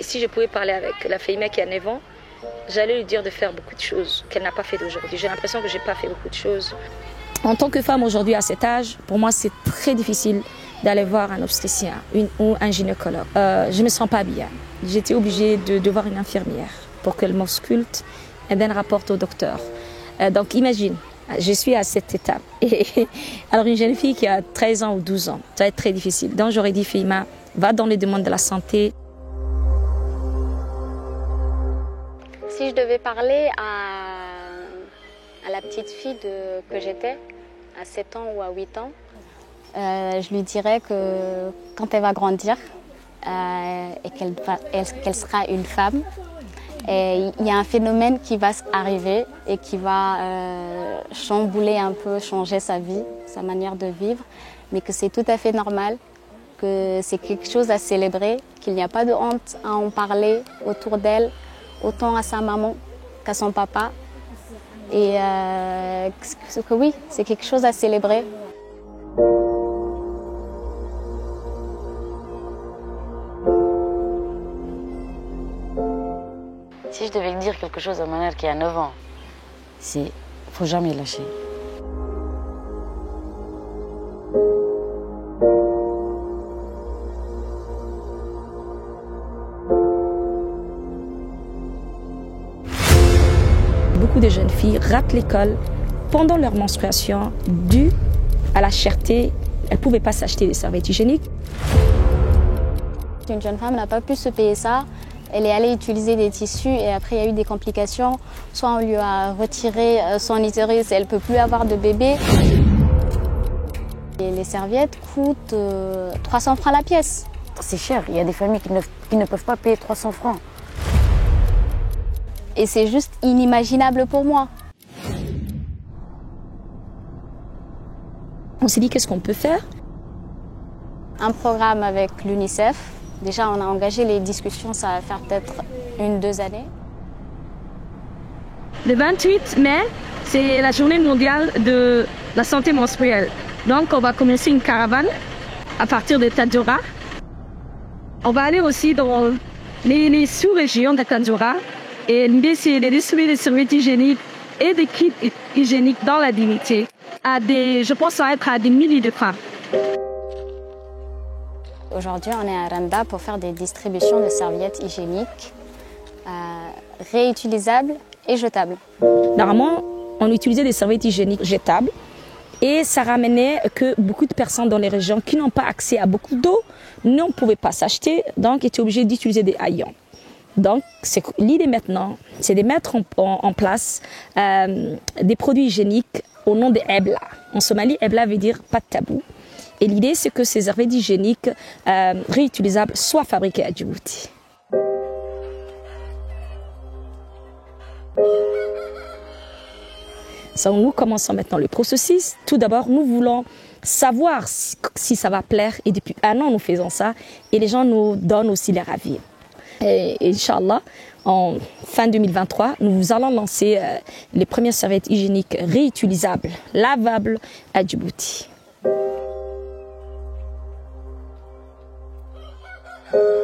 si je pouvais parler avec la Fahima qui a 9 ans, j'allais lui dire de faire beaucoup de choses qu'elle n'a pas fait d'aujourd'hui. J'ai l'impression que je n'ai pas fait beaucoup de choses. En tant que femme aujourd'hui à cet âge, pour moi c'est très difficile d'aller voir un obstétricien ou un gynécologue. Je ne me sens pas bien. J'étais obligée de voir une infirmière pour qu'elle m'ausculte et bien rapporte au docteur. Donc imagine, je suis à cette étape. Alors une jeune fille qui a 13 ans ou 12 ans, ça va être très difficile. Donc j'aurais dit, Fahima, va dans les demandes de la santé. Si je devais parler à la petite fille que j'étais, à 7 ans ou à 8 ans, je lui dirais que quand elle va grandir et qu'elle sera une femme, il y a un phénomène qui va arriver et qui va chambouler un peu, changer sa vie, sa manière de vivre, mais que c'est tout à fait normal, que c'est quelque chose à célébrer, qu'il n'y a pas de honte à en parler autour d'elle, autant à sa maman qu'à son papa. Et que oui, c'est quelque chose à célébrer. Si je devais dire quelque chose à ma mère qui a 9 ans, c'est qu'il ne faut jamais lâcher. Beaucoup de jeunes filles ratent l'école pendant leur menstruation due à la cherté. Elles ne pouvaient pas s'acheter des serviettes hygiéniques. Une jeune femme n'a pas pu se payer ça. Elle est allée utiliser des tissus et après il y a eu des complications. Soit on lui a retiré son utérus et elle ne peut plus avoir de bébé. Et les serviettes coûtent 300 francs la pièce. C'est cher, il y a des familles qui ne peuvent pas payer 300 francs. Et c'est juste inimaginable pour moi. On s'est dit qu'est-ce qu'on peut faire? Un programme avec l'UNICEF. Déjà, on a engagé les discussions, ça va faire peut-être 1-2 années. Le 28 mai, c'est la journée mondiale de la santé menstruelle. Donc, on va commencer une caravane à partir de Tadjoura. On va aller aussi dans les sous-régions de Tadjoura et l'idée, c'est de distribuer des serviettes hygiéniques et des kits hygiéniques dans la dignité. Je pense que ça va être à des milliers de femmes. Aujourd'hui, on est à Randa pour faire des distributions de serviettes hygiéniques réutilisables et jetables. Normalement, on utilisait des serviettes hygiéniques jetables et ça ramenait que beaucoup de personnes dans les régions qui n'ont pas accès à beaucoup d'eau ne pouvaient pas s'acheter, donc étaient obligées d'utiliser des haillons. Donc, l'idée maintenant, c'est de mettre en place des produits hygiéniques au nom de Ebla. En Somalie, Ebla veut dire pas de tabou. Et l'idée, c'est que ces serviettes hygiéniques réutilisables soient fabriquées à Djibouti. So, nous commençons maintenant le processus. Tout d'abord, nous voulons savoir si ça va plaire. Et depuis 1 an, nous faisons ça. Et les gens nous donnent aussi leur avis. Et Inch'Allah, en fin 2023, nous allons lancer les premières serviettes hygiéniques réutilisables, lavables à Djibouti.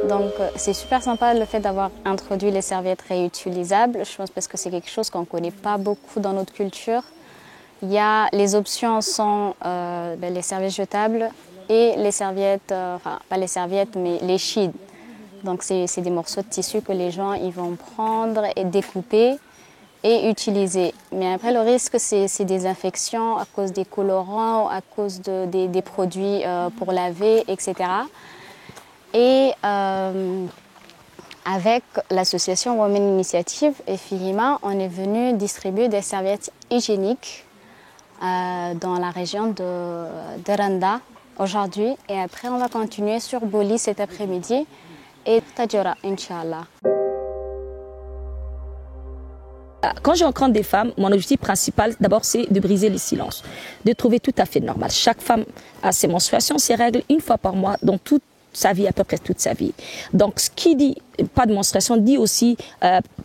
Donc c'est super sympa le fait d'avoir introduit les serviettes réutilisables, je pense parce que c'est quelque chose qu'on ne connaît pas beaucoup dans notre culture. Les options sont les serviettes jetables et les serviettes, enfin pas les serviettes mais les sheets. Donc c'est des morceaux de tissu que les gens ils vont prendre et découper et utiliser. Mais après le risque c'est des infections à cause des colorants, à cause des produits pour laver, etc. Et avec l'association Women Initiative et Fahima, on est venu distribuer des serviettes hygiéniques dans la région de Randa aujourd'hui. Et après, on va continuer sur Boli cet après-midi et Tadjoura, Inch'Allah. Quand je rencontre des femmes, mon objectif principal, d'abord, c'est de briser le silence, de trouver tout à fait normal. Chaque femme a ses menstruations, ses règles, 1 fois par mois, dans toute sa vie, à peu près toute sa vie. Donc, ce qui dit pas de menstruation dit aussi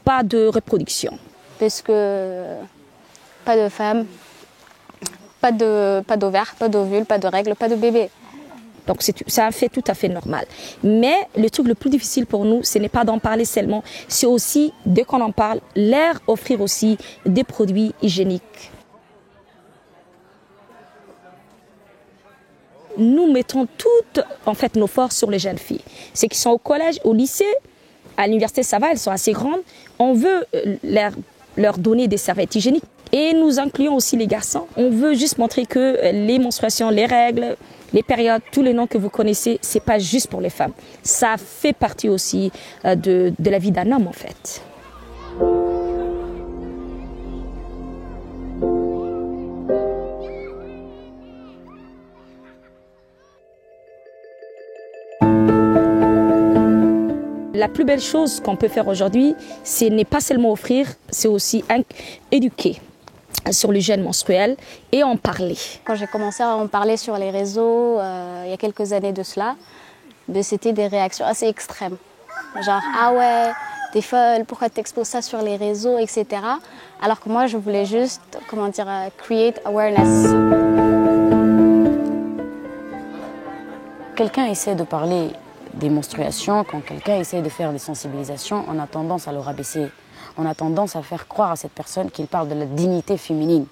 pas de reproduction. Parce que pas de femme, pas d'ovaire, pas d'ovule, pas de règles, pas de bébé. Donc c'est un fait tout à fait normal. Mais le truc le plus difficile pour nous, ce n'est pas d'en parler seulement, c'est aussi, dès qu'on en parle, leur offrir aussi des produits hygiéniques. Nous mettons toutes nos forces sur les jeunes filles. Ceux qui sont au collège, au lycée, à l'université, ça va, elles sont assez grandes. On veut leur donner des serviettes hygiéniques. Et nous incluons aussi les garçons. On veut juste montrer que les menstruations, les règles, les périodes, tous les noms que vous connaissez, c'est pas juste pour les femmes. Ça fait partie aussi de la vie d'un homme en fait. La plus belle chose qu'on peut faire aujourd'hui, ce n'est pas seulement offrir, c'est aussi éduquer sur l'hygiène menstruelle et en parler. Quand j'ai commencé à en parler sur les réseaux, il y a quelques années de cela, c'était des réactions assez extrêmes. Genre, ah ouais, t'es folle, pourquoi t'exposes ça sur les réseaux, etc. Alors que moi, je voulais juste, create awareness. Quelqu'un essaie de parler des menstruations, quand quelqu'un essaie de faire des sensibilisations, on a tendance à le rabaisser. On a tendance à faire croire à cette personne qu'il parle de la dignité féminine,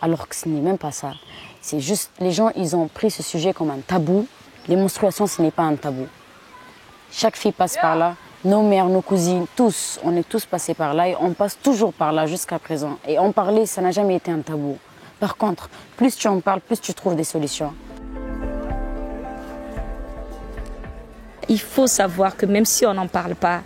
alors que ce n'est même pas ça. C'est juste, les gens, ils ont pris ce sujet comme un tabou. Les menstruations, ce n'est pas un tabou. Chaque fille passe par là, nos mères, nos cousines, tous, on est tous passés par là et on passe toujours par là jusqu'à présent. Et en parler, ça n'a jamais été un tabou. Par contre, plus tu en parles, plus tu trouves des solutions. Il faut savoir que même si on n'en parle pas,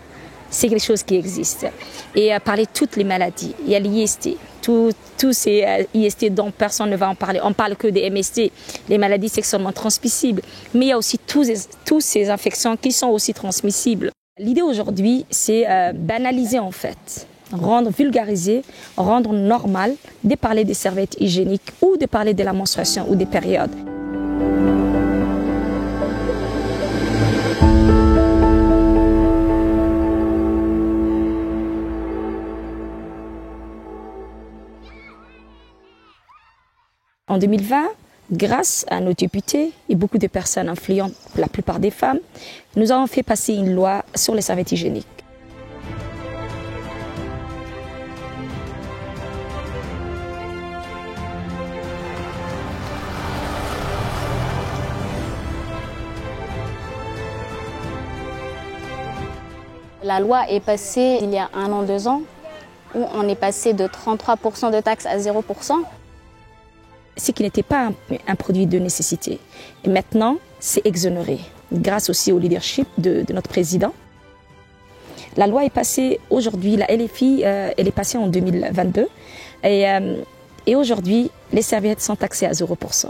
c'est quelque chose qui existe. Et parler de toutes les maladies. Il y a l'IST, tous ces IST dont personne ne va en parler. On ne parle que des MST, les maladies sexuellement transmissibles. Mais il y a aussi toutes ces infections qui sont aussi transmissibles. L'idée aujourd'hui, c'est banaliser en fait, vulgariser, rendre normal de parler des serviettes hygiéniques ou de parler de la menstruation ou des périodes. En 2020, grâce à nos députés et beaucoup de personnes influentes, la plupart des femmes, nous avons fait passer une loi sur les serviettes hygiéniques. La loi est passée il y a 1 an, 2 ans, où on est passé de 33% de taxes à 0%. Ce qui n'était pas un produit de nécessité. Et maintenant, c'est exonéré, grâce aussi au leadership de notre président. La loi est passée aujourd'hui, la LFI, elle est passée en 2022. Et aujourd'hui, les serviettes sont taxées à 0%.